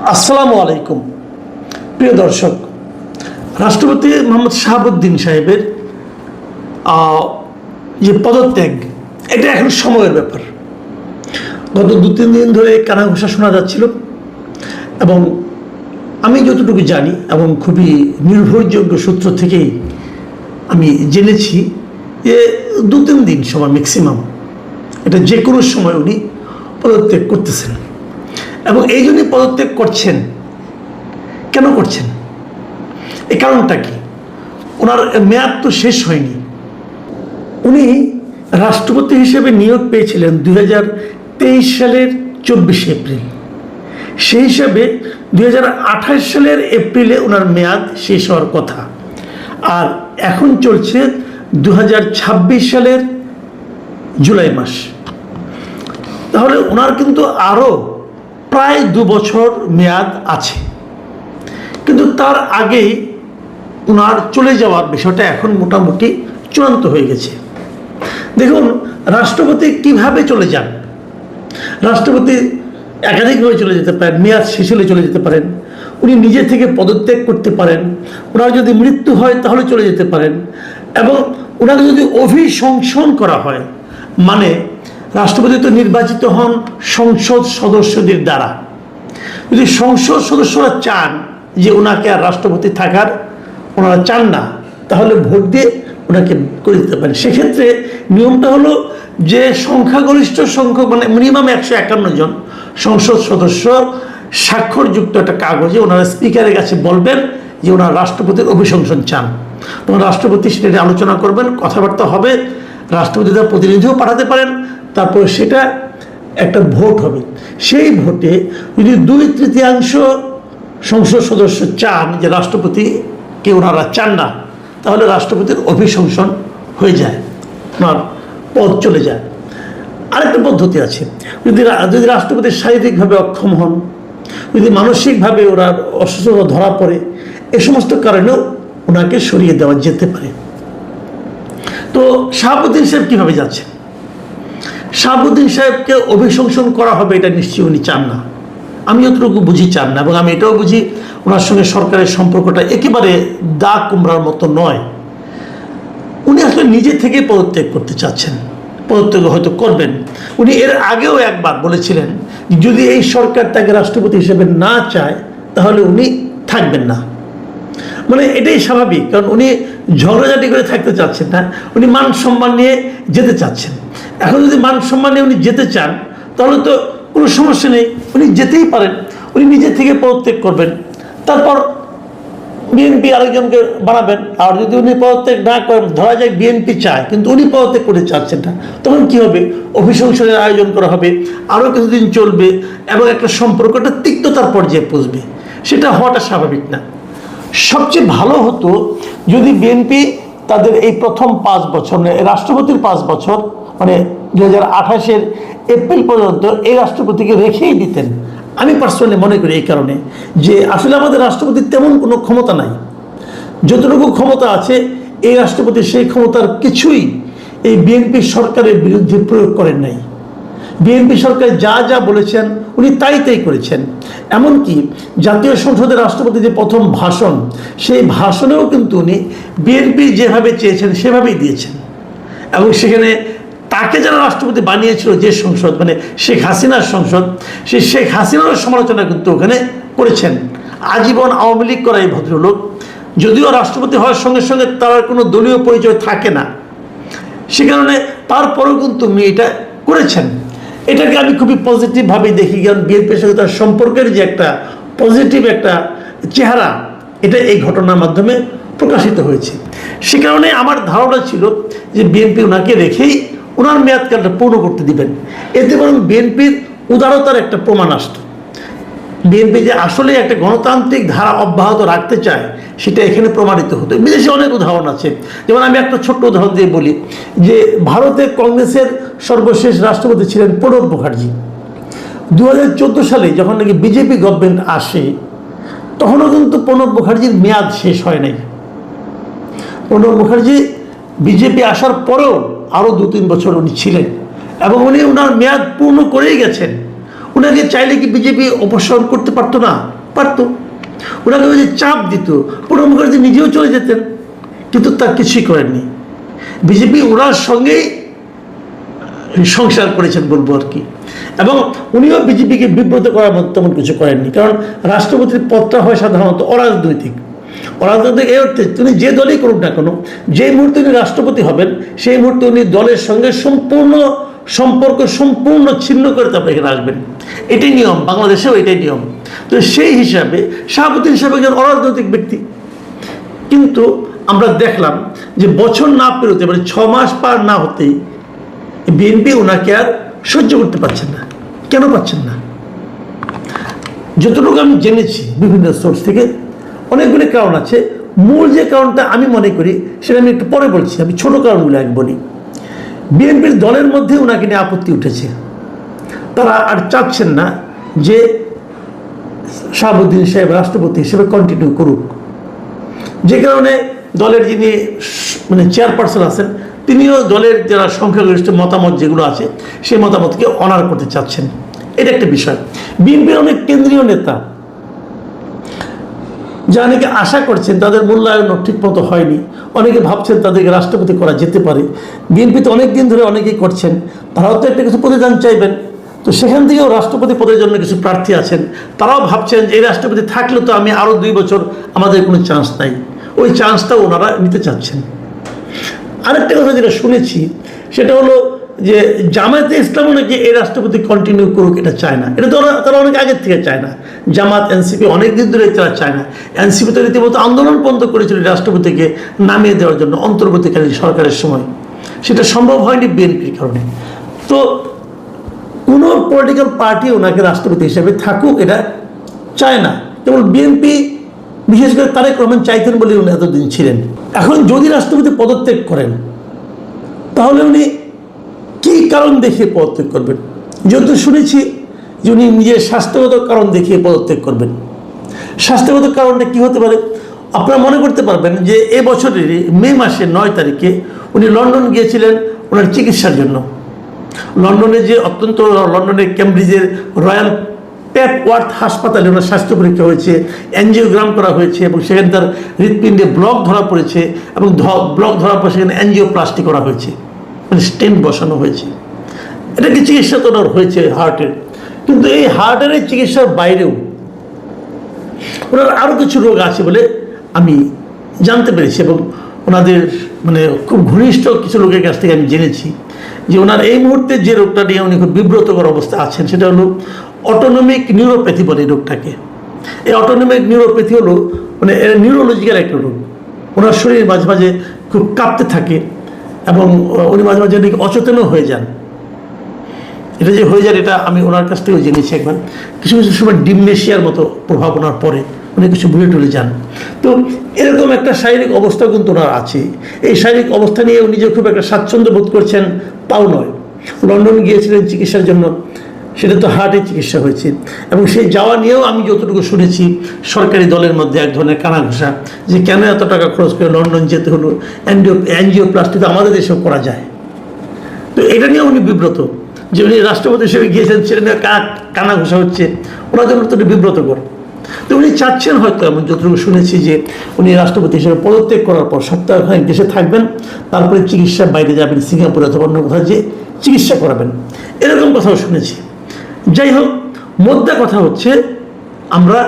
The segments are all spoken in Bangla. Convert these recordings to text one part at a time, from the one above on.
আসসালামু আলাইকুম প্রিয় দর্শক, রাষ্ট্রপতি মোহাম্মদ শাহাবুদ্দিন সাহেবের যে পদত্যাগ, এটা এখন সময়ের ব্যাপার। গত 2-3 দিন ধরে কানাঘুষা শোনা যাচ্ছিল এবং আমি যতটুকু জানি এবং খুবই নির্ভরযোগ্য সূত্র থেকেই আমি জেনেছি যে 2-3 দিন সময় ম্যাক্সিমাম, এটা যে কোনো সময় উনি পদত্যাগ করতেছেন। এবং এই জন্যই পদত্যাগ করছেন। কেন করছেন? এই কারণটা কি? ওনার মেয়াদ তো শেষ হয়নি। উনি রাষ্ট্রপতি হিসেবে নিয়োগ পেয়েছিলেন 2023 সালের 24 এপ্রিল। সেই হিসাবে 2028 সালের এপ্রিলে ওনার মেয়াদ শেষ হওয়ার কথা, আর এখন চলছে 2026 সালের জুলাই মাস। তাহলে ওনার কিন্তু আরও প্রায় 2 বছর মেয়াদ আছে, কিন্তু তার আগেই ওনার চলে যাওয়ার বিষয়টা এখন মোটামুটি চূড়ান্ত হয়ে গেছে। দেখুন, রাষ্ট্রপতি কিভাবে চলে যান। রাষ্ট্রপতি একাধিকভাবে চলে যেতে পারেন, মেয়াদ শেষ হলে চলে যেতে পারেন, উনি নিজে থেকে পদত্যাগ করতে পারেন, ওনার যদি মৃত্যু হয় তাহলে চলে যেতে পারেন, এবং ওনাকে যদি অভিশংসন করা হয়, মানে রাষ্ট্রপতি তো নির্বাচিত হন সংসদ সদস্যদের দ্বারা। যদি সংসদ সদস্যরা চান যে ওনাকে আর রাষ্ট্রপতি থাকার ওনারা চান না, তাহলে ভোট দিয়ে ওনাকে করে দিতে পারেন। সেক্ষেত্রে নিয়মটা হলো যে সংখ্যাগরিষ্ঠ সংখ্যক, মানে মিনিমাম 151 জন সংসদ সদস্য স্বাক্ষরযুক্ত একটা কাগজে ওনারা স্পিকারের কাছে বলবেন যে ওনারা রাষ্ট্রপতির অভিশংসন চান। তখন রাষ্ট্রপতি সেটা নিয়ে আলোচনা করবেন, কথাবার্তা হবে, রাষ্ট্রপতি তার প্রতিনিধিও পাঠাতে পারেন, তারপরে সেটা একটা ভোট হবে। সেই ভোটে যদি 2/3 সংসদ সদস্য চান যে রাষ্ট্রপতিকে ওনারা চান না, তাহলে রাষ্ট্রপতির অভিশংসন হয়ে যায়, ওনার পদ চলে যায়। আরেকটা পদ্ধতি আছে, যদি রাষ্ট্রপতি শারীরিকভাবে অক্ষম হন, যদি মানসিকভাবে ওনার অসুস্থতা ধরা পড়ে, এ সমস্ত কারণেও ওনাকে সরিয়ে দেওয়া যেতে পারে। তো শাহাবুদ্দিন সাহেব কীভাবে যাচ্ছেন? শাহাবুদ্দিন সাহেবকে অভিশংসন করা হবে এটা নিশ্চয়ই উনি চান না, আমি যতটুকু বুঝি চান না। এবং আমি এটাও বুঝি ওনার সঙ্গে সরকারের সম্পর্কটা একেবারে দা কুমড়ার মতো নয়। উনি আসলে নিজে থেকে পদত্যাগ করতে চাচ্ছেন, পদত্যাগ হয়তো করবেন। উনি এর আগেও একবার বলেছিলেন যদি এই সরকার তাকে রাষ্ট্রপতি হিসেবে না চায় তাহলে উনি থাকবেন না। মানে এটাই স্বাভাবিক, কারণ উনি ঝগড়াঝাটি করে থাকতে চাচ্ছেন না, উনি মান সম্মান নিয়ে যেতে চাচ্ছেন। এখন যদি মান সম্মান নিয়ে উনি যেতে চান তাহলে তো কোনো সমস্যা নেই, উনি যেতেই পারেন, উনি নিজে থেকে পদত্যাগ করবেন, তারপর বিএনপি আরেকজনকে বানাবেন। আর যদি উনি পদত্যাগ না করেন, ধরা যায় বিএনপি চায় কিন্তু উনি পদত্যাগ করতে চাচ্ছেন না, তখন কি হবে? অভিশংসনের আয়োজন করা হবে, আরও কিছুদিন চলবে এবং একটা সম্পর্কটা তিক্ততার পর্যায়ে পৌঁছবে। সেটা হওয়াটা স্বাভাবিক না। সবচেয়ে ভালো হতো যদি বিএনপি তাদের এই প্রথম 5 বছর, রাষ্ট্রপতির 5 বছর, মানে 2028 এপ্রিল পর্যন্ত এই রাষ্ট্রপতিকে রেখেই দিতেন। আমি পার্সোনালি মনে করি এই কারণে যে আসলে আমাদের রাষ্ট্রপতির তেমন কোনো ক্ষমতা নাই। যতটুকু ক্ষমতা আছে এই রাষ্ট্রপতি সেই ক্ষমতার কিছুই এই বিএনপি সরকারের বিরুদ্ধে প্রয়োগ করেন নাই। বিএনপি সরকার যা যা বলেছেন উনি তাই করেছেন। এমনকি জাতীয় সংসদের রাষ্ট্রপতি যে প্রথম ভাষণ, সেই ভাষণেও কিন্তু উনি বিএনপি যেভাবে চেয়েছেন সেভাবেই দিয়েছেন। এবং সেখানে তাকে যারা রাষ্ট্রপতি বানিয়েছিল, যে সংসদ, মানে শেখ হাসিনার সংসদ, সেই শেখ হাসিনার সমালোচনা কিন্তু ওখানে করেছেন। আজীবন আওয়ামী লীগ করা এই ভদ্রলোক, যদিও রাষ্ট্রপতি হওয়ার সঙ্গে সঙ্গে তার কোনো দলীয় পরিচয় থাকে না, সে কারণে তারপরেও কিন্তু উনি এটা করেছেন। এটাকে আমি খুবই পজিটিভভাবেই দেখি, কারণ বিএনপির সঙ্গে তার সম্পর্কের যে একটা পজিটিভ একটা চেহারা, এটা এই ঘটনার মাধ্যমে প্রকাশিত হয়েছে। সে কারণে আমার ধারণা ছিল যে বিএনপি ওনাকে রেখেই ওনার মেয়াদকালটা পূর্ণ করতে দিবেন। এতে বরং বিএনপির উদারতার একটা প্রমাণ আসত। বিএনপি যে আসলে একটা গণতান্ত্রিক ধারা অব্যাহত রাখতে চায় সেটা এখানে প্রমাণিত হতো। বিদেশে অনেক উদাহরণ আছে, যেমন আমি একটা ছোট্ট উদাহরণ দিয়ে বলি যে ভারতে কংগ্রেসের সর্বশেষ রাষ্ট্রপতি ছিলেন প্রণব মুখার্জি। 2014 সালে যখন নাকি বিজেপি গভর্নমেন্ট আসে, তখনও কিন্তু প্রণব মুখার্জির মেয়াদ শেষ হয় নাই। প্রণব মুখার্জি বিজেপি আসার পরেও আরও 2-3 বছর উনি ছিলেন এবং উনি ওনার মেয়াদ পূর্ণ করেই গেছেন। ওনাকে চাইলে কি বিজেপি অপসারণ করতে পারতো না? পারতো। ওনাকে ওই যে চাপ দিত, প্রণব মুখার্জি নিজেও চলে যেতেন, কিন্তু তার কিছুই করেননি। বিজেপি ওনার সঙ্গেই সংসার করেছেন বলবো আর কি। এবং উনিও বিজেপিকে বিব্রত করার মতো তেমন কিছু করেননি, কারণ রাষ্ট্রপতির পদটা হয় সাধারণত অরাজনৈতিক। অরাজনৈতিক এই অর্থে তিনি যে দলই করুক না কেন, যেই মুহূর্তে উনি রাষ্ট্রপতি হবেন সেই মুহূর্তে উনি দলের সঙ্গে সম্পূর্ণ সম্পর্ক সম্পূর্ণ ছিন্ন করে তারপরে এখানে আসবেন। এটাই নিয়ম, বাংলাদেশেও এটাই নিয়ম। তো সেই হিসাবে শাহাবুদ্দিন সাহেব একজন অরাজনৈতিক ব্যক্তি। কিন্তু আমরা দেখলাম যে বছর না পেরোতে, মানে 6 মাস পার না হতেই বিএনপি ওনাকে আর সহ্য করতে পারছেন না। কেন পাচ্ছেন না? যতটুকু আমি জেনেছি বিভিন্ন সোর্স থেকে, অনেকগুলি কারণ আছে। মূল যে কারণটা আমি মনে করি সেটা আমি একটু পরে বলছি, আমি ছোট কারণগুলো আগে বলি। বিএনপির দলের মধ্যে ওনাকে নিয়ে আপত্তি উঠেছে। তারা আর চাচ্ছেন না যে শাহাবুদ্দিন সাহেব রাষ্ট্রপতি হিসেবে কন্টিনিউ করুক, যে কারণে দলের যিনি মানে চেয়ারপারসন আছেন তিনিও দলের যারা সংখ্যাগরিষ্ঠ মতামত যেগুলো আছে সেই মতামতকে অনার করতে চাচ্ছেন। এটা একটা বিষয়। বিএনপির অনেক কেন্দ্রীয় নেতা যা অনেকে আশা করছেন তাদের মূল্যায়ন ঠিক মতো হয়নি, অনেকে ভাবছেন তাদেরকে রাষ্ট্রপতি করা যেতে পারে। বিএনপিতে অনেক দিন ধরে অনেকেই করছেন, তারাও তো একটা কিছু প্রতিদান চাইবেন। তো সেখান থেকেও রাষ্ট্রপতি পদের জন্য কিছু প্রার্থী আছেন, তারাও ভাবছেন যে এই রাষ্ট্রপতি থাকলে তো আমি আরও 2 বছর আমাদের কোনো চান্স নাই, ওই চান্সটা ওনারা নিতে চাচ্ছেন। আরেকটা কথা যেটা শুনেছি সেটা হলো যে জামায়াতে ইসলামও নাকি এই রাষ্ট্রপতি কন্টিনিউ করুক এটা চায় না। এটা তো তারা অনেক আগের থেকে চায় না। জামাত এনসিপি অনেক দিন ধরে তারা চায় না। এনসিপি তো রীতিমতো আন্দোলন বন্ধ করেছিল রাষ্ট্রপতিকে নামিয়ে দেওয়ার জন্য অন্তর্বর্তীকালীন সরকারের সময়, সেটা সম্ভব হয়নি বিএনপির কারণে। তো কোনো পলিটিক্যাল পার্টি ওনাকে রাষ্ট্রপতি হিসেবে থাকুক এটা চায় না। যেমন বিএনপি বিশেষ করে তারেক রহমান চাইতেন বলে উনি এতদিন ছিলেন। এখন যদি রাষ্ট্রপতি পদত্যাগ করেন তাহলে উনি কী কারণ দেখিয়ে পদত্যাগ করবেন? যেহেতু শুনেছি যে উনি নিজের স্বাস্থ্যগত কারণ দেখিয়ে পদত্যাগ করবেন। স্বাস্থ্যগত কারণটা কী হতে পারে? আপনারা মনে করতে পারবেন যে এ বছরের মে মাসের 9 তারিখে উনি লন্ডন গিয়েছিলেন ওনার চিকিৎসার জন্য। লন্ডনে যে লন্ডনের কেমব্রিজের রয়্যাল পেপওয়ার্থ হাসপাতালে ওনার স্বাস্থ্য পরীক্ষা হয়েছে, অ্যাঞ্জিওগ্রাম করা হয়েছে এবং সেখানে তার হৃৎপিণ্ডে ব্লক ধরা পড়েছে এবং ব্লক ধরার পর সেখানে অ্যাঞ্জিওপ্লাস্টি করা হয়েছে, মানে স্টেন্ট বসানো হয়েছে। এটা কি চিকিৎসা তো ওনার হয়েছে হার্টের। কিন্তু এই হার্টের চিকিৎসার বাইরেও ওনার আরও কিছু রোগ আছে বলে আমি জানতে পেরেছি এবং ওনাদের মানে খুব ঘনিষ্ঠ কিছু লোকের কাছ থেকে আমি জেনেছি যে ওনার এই মুহূর্তে যে রোগটা নিয়ে উনি খুব বিব্রতকর অবস্থা আছেন সেটা হলো অটোনমিক নিউরোপ্যাথি বলে এই রোগটাকে। এই অটোনমিক নিউরোপ্যাথি হলো মানে নিউরোলজিক্যাল একটা রোগ। ওনার শরীর মাঝে মাঝে খুব কাঁপতে থাকে এবং উনি মাঝে মাঝে অনেক অচেতনও হয়ে যান। এটা যে হয়ে যান এটা আমি ওনার কাছ থেকেও জেনেছি একবার। কিছু কিছু সময় ডিমনেশিয়ার মতো প্রভাব ওনার পড়ে, উনি কিছু ভুলে টুলে যান। তো এরকম একটা শারীরিক অবস্থা কিন্তু ওনার আছে। এই শারীরিক অবস্থা নিয়ে উনি যে খুব একটা স্বাচ্ছন্দ্য বোধ করছেন তাও নয়। লন্ডন গিয়েছিলেন চিকিৎসার জন্য, সেটা তো হার্টের চিকিৎসা হয়েছে এবং সেই যাওয়া নিয়েও আমি যতটুকু শুনেছি সরকারি দলের মধ্যে এক ধরনের কানাঘুষা যে কেন এত টাকা খরচ করে লন্ডন যেতে হলো, অ্যাঞ্জিওপ্লাস্টি তো আমাদের দেশেও করা যায়। তো এটা নিয়ে উনি বিব্রত যে উনি রাষ্ট্রপতি হিসেবে গিয়েছেন, সেটা নিয়ে কানাঘুষা হচ্ছে, ওনার জন্য তো বিব্রতকর। তো উনি চাচ্ছেন হয়তো, এমন যতটুকু শুনেছি যে উনি রাষ্ট্রপতি হিসেবে পদত্যাগ করার পর সপ্তাহখানেক দেশে থাকবেন, তারপরে চিকিৎসার বাইরে যাবেন, সিঙ্গাপুরে অথবা অন্য কোথাও যে চিকিৎসা করাবেন, এরকম কথাও শুনেছি। যাই হোক, মোদ্দা কথা হচ্ছে আমরা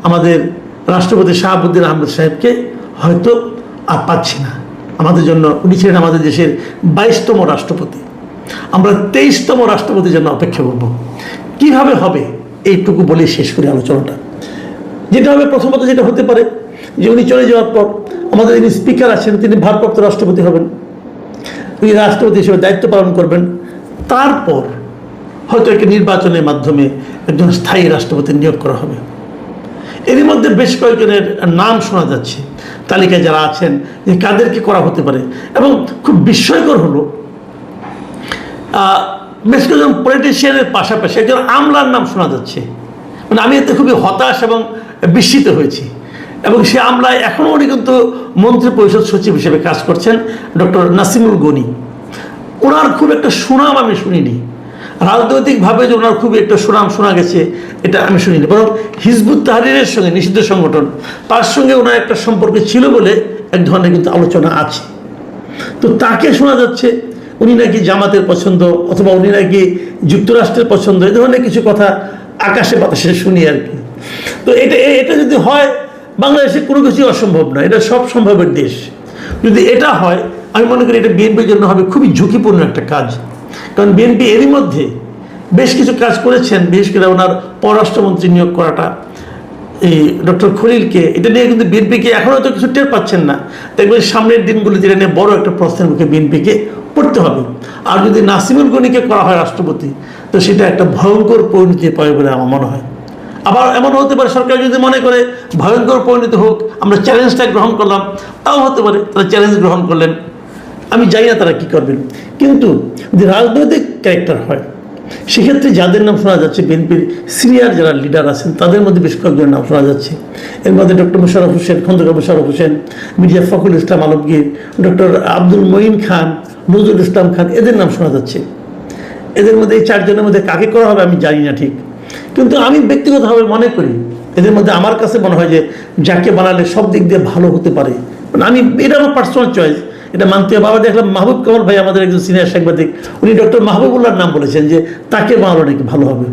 আমাদের রাষ্ট্রপতি শাহাবুদ্দিন আহমেদ সাহেবকে হয়তো আর পাচ্ছি না। আমাদের জন্য উনি ছিলেন আমাদের দেশের 22তম রাষ্ট্রপতি। আমরা 23তম রাষ্ট্রপতির জন্য অপেক্ষা করব। কিভাবে হবে এইটুকু বলে শেষ করি আলোচনাটা। যেটা হবে, প্রথমত যেটা হতে পারে যে উনি চলে যাওয়ার পর আমাদের যিনি স্পিকার আছেন তিনি ভারপ্রাপ্ত রাষ্ট্রপতি হবেন, উনি রাষ্ট্রপতি হিসেবে দায়িত্ব পালন করবেন। তারপর হয়তো একটা নির্বাচনের মাধ্যমে একজন স্থায়ী রাষ্ট্রপতি নিয়োগ করা হবে। এরই মধ্যে বেশ কয়েকজনের নাম শোনা যাচ্ছে তালিকায় যারা আছেন যে কাদেরকে করা হতে পারে। এবং খুব বিস্ময়কর হলো বেশ কয়েকজন পলিটিশিয়ানের পাশাপাশি একজন আমলার নাম শোনা যাচ্ছে। মানে আমি এতে খুবই হতাশ এবং বিস্মিত হয়েছি। এবং সে আমলায় এখনও উনি কিন্তু মন্ত্রী পরিষদ সচিব হিসেবে কাজ করছেন, ডক্টর নাসিমুল গনি। ওনার খুব একটা সুনাম আমি শুনিনি। রাজনৈতিকভাবে যে ওনার খুবই একটা সুনাম শোনা গেছে এটা আমি শুনিনি, বরং হিজবুত তাহরিরের সঙ্গে, নিষিদ্ধ সংগঠন, তার সঙ্গে ওনার একটা সম্পর্ক ছিল বলে এক ধরনের কিন্তু আলোচনা আছে। তো তাকে শোনা যাচ্ছে উনি নাকি জামাতের পছন্দ, অথবা উনি নাকি যুক্তরাষ্ট্রের পছন্দ, এই ধরনের কিছু কথা আকাশে বাতাসে শুনি আর কি। তো এটা যদি হয়, বাংলাদেশে কোনো কিছুই অসম্ভব না, এটা সব সম্ভবের দেশ। যদি এটা হয়, আমি মনে করি এটা বিএনপির জন্য হবে খুবই ঝুঁকিপূর্ণ একটা কাজ। কারণ বিএনপি এরই মধ্যে বেশ কিছু কাজ করেছেন, বিশেষ করে ওনার পররাষ্ট্রমন্ত্রী নিয়োগ করাটা, এই ডক্টর খলিলকে, এটা নিয়ে কিন্তু বিএনপিকে এখনও তো কিছু টের পাচ্ছেন না। দেখবেন সামনের দিনগুলিতে এটা নিয়ে বড় একটা প্রশ্নের মুখে বিএনপিকে পড়তে হবে। আর যদি নাসিমুল গনিকে করা হয় রাষ্ট্রপতি, তো সেটা একটা ভয়ঙ্কর পরিণতি পাবে বলে আমার মনে হয়। আবার এমন হতে পারে সরকার যদি মনে করে ভয়ঙ্কর পরিণতি হোক, আমরা চ্যালেঞ্জটা গ্রহণ করলাম, তাও হতে পারে তারা চ্যালেঞ্জ গ্রহণ করলেন, আমি জানি না তারা কী করবেন। কিন্তু যদি রাজনৈতিক ক্যারেক্টার হয়, সেক্ষেত্রে যাদের নাম শোনা যাচ্ছে, বিএনপির সিনিয়র যারা লিডার আছেন তাদের মধ্যে বেশ কয়েকজনের নাম শোনা যাচ্ছে। এর মধ্যে ডক্টর মোশাররফ হোসেন, খন্দকার মোশাররফ হোসেন, মির্জা ফখরুল ইসলাম আলমগীর, ডক্টর আব্দুল মঈন খান, নজরুল ইসলাম খান, এদের নাম শোনা যাচ্ছে। এদের মধ্যে এই চারজনের মধ্যে কাকে করা হবে আমি জানি না ঠিক, কিন্তু আমি ব্যক্তিগতভাবে মনে করি এদের মধ্যে আমার কাছে মনে হয় যে যাকে বানালে সব দিক দিয়ে ভালো হতে পারে, মানে আমি, এটা আমার পার্সোনাল চয়েস, এটা মানতে হবে। আবার দেখলাম মাহবুব কামাল ভাই, আমাদের একজন সিনিয়র সাংবাদিক, উনি ডক্টর মাহবুবুল্লাহর নাম বলেছেন যে তাকে বানালো নাকি ভালো হবে।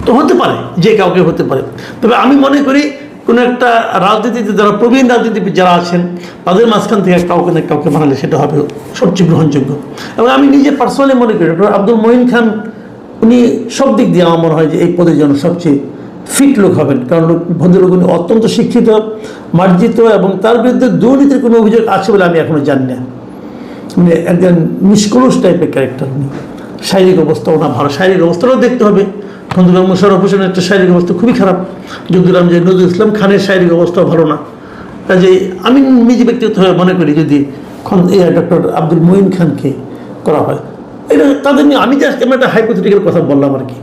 তো হতে পারে, যে কাউকে হতে পারে। তবে আমি মনে করি কোনো একটা রাজনীতিতে যারা প্রবীণ রাজনীতিবিদ যারা আছেন, তাদের মাঝখান থেকে কাউকে না কাউকে বানালে সেটা হবে সবচেয়ে গ্রহণযোগ্য। এবং আমি নিজে পার্সোনালি মনে করি ডক্টর আব্দুল মঈন খান, উনি সব দিক দিয়ে আমার মনে হয় যে এই পদের জন্য সবচেয়ে ফিট লোক হবেন। কারণ ভদ্রলোক উনি অত্যন্ত শিক্ষিত, মার্জিত, এবং তার বিরুদ্ধে দুর্নীতির কোনো অভিযোগ আছে বলে আমি এখনো জানি না। মানে একজন নিষ্কলুষ টাইপের ক্যারেক্টার উনি। শারীরিক অবস্থা ওনার ভালো, শারীরিক অবস্থাটাও দেখতে হবে। খন্দকার মোশাররফ হোসেনের একটা শারীরিক অবস্থা খুবই খারাপ, যুদ্ধরাম যে নজরুল ইসলাম খানের শারীরিক অবস্থাও ভালো না। কাজে আমি নিজে ব্যক্তিগতভাবে মনে করি যদি ডক্টর আব্দুল মঈন খানকে করা হয়, এটা তাদের নিয়ে আমি জাস্ট আমি একটা হাইপোথেটিক্যাল কথা বললাম আর কি।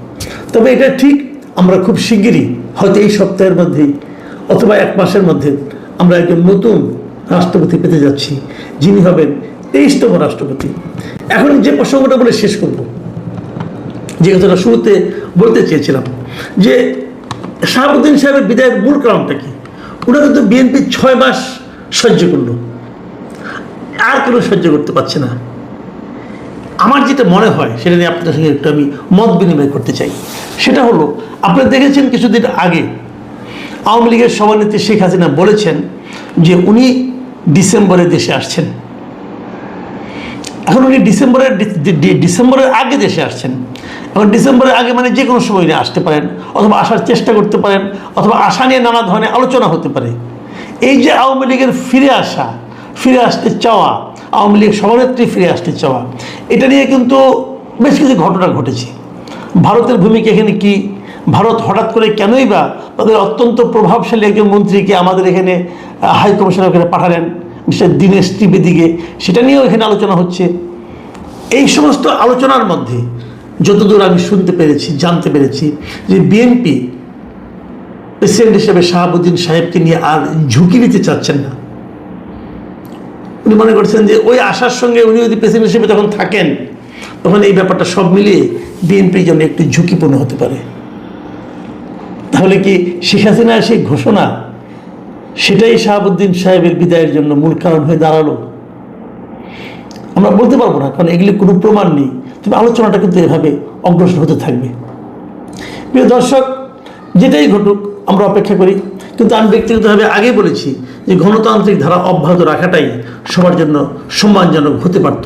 তবে এটা ঠিক, আমরা খুব শিগগিরই হয়তো এই সপ্তাহের মধ্যেই অথবা এক মাসের মধ্যে আমরা একজন নতুন রাষ্ট্রপতি পেতে যাচ্ছি, যিনি হবেন 23তম রাষ্ট্রপতি। এখন যে প্রসঙ্গটা বলে শেষ করব, যে কথাটা শুরুতে বলতে চেয়েছিলাম, যে শাহাবুদ্দিন সাহেবের বিদায়ের মূল কারণটা কি? ওরা কিন্তু বিএনপি 6 মাস সহ্য করলো, আর কেউ সহ্য করতে পারছে না। আমার যেটা মনে হয় সেটা নিয়ে আপনাদের সঙ্গে একটু আমি মত বিনিময় করতে চাই। সেটা হলো, আপনারা দেখেছেন কিছুদিন আগে আওয়ামী লীগের সভানেত্রী শেখ হাসিনা বলেছেন যে উনি ডিসেম্বরে দেশে আসছেন। এখন উনি ডিসেম্বরের আগে দেশে আসছেন। এখন ডিসেম্বরের আগে মানে যে কোনো সময় উনি আসতে পারেন, অথবা আসার চেষ্টা করতে পারেন, অথবা আশা নিয়ে নানা ধরনের আলোচনা হতে পারে। এই যে আওয়ামী লীগের ফিরে আসা, ফিরে আসতে চাওয়া, আওয়ামী লীগ সভানেত্রী ফিরে আসতে চাওয়া, এটা নিয়ে কিন্তু বেশ কিছু ঘটনা ঘটেছে। ভারতের ভূমিকা এখানে কি? ভারত হঠাৎ করে কেনই বা তাদের অত্যন্ত প্রভাবশালী একজন মন্ত্রীকে আমাদের এখানে হাই কমিশনার করে পাঠালেন, মিস্টার দীনেশ ত্রিবেদীকে, সেটা নিয়েও এখানে আলোচনা হচ্ছে। এই সমস্ত আলোচনার মধ্যে যতদূর আমি শুনতে পেরেছি, জানতে পেরেছি, যে বিএনপি প্রেসিডেন্ট হিসেবে শাহাবুদ্দিন সাহেবকে নিয়ে আর ঝুঁকি নিতে চাচ্ছেন না। উনি মনে করছেন যে ওই আশার সঙ্গে উনি যদি প্রেসিডেন্ট হিসেবে যখন থাকেন, তখন এই ব্যাপারটা সব মিলিয়ে বিএনপির জন্য একটু ঝুঁকিপূর্ণ হতে পারে। তাহলে কি শেখ হাসিনার সেই ঘোষণা, সেটাই শাহাবুদ্দিন সাহেবের বিদায়ের জন্য মূল কারণ হয়ে দাঁড়ালো? আমরা বলতে পারবো না, কারণ এগুলি কোনো প্রমাণ নেই। তবে আলোচনাটা কিন্তু এভাবে অগ্রসর হতে থাকবে। প্রিয় দর্শক, যেটাই ঘটুক আমরা অপেক্ষা করি। কিন্তু আমি ব্যক্তিগতভাবে আগেই বলেছি যে গণতান্ত্রিক ধারা অব্যাহত রাখাটাই সবার জন্য সম্মানজনক হতে পারত।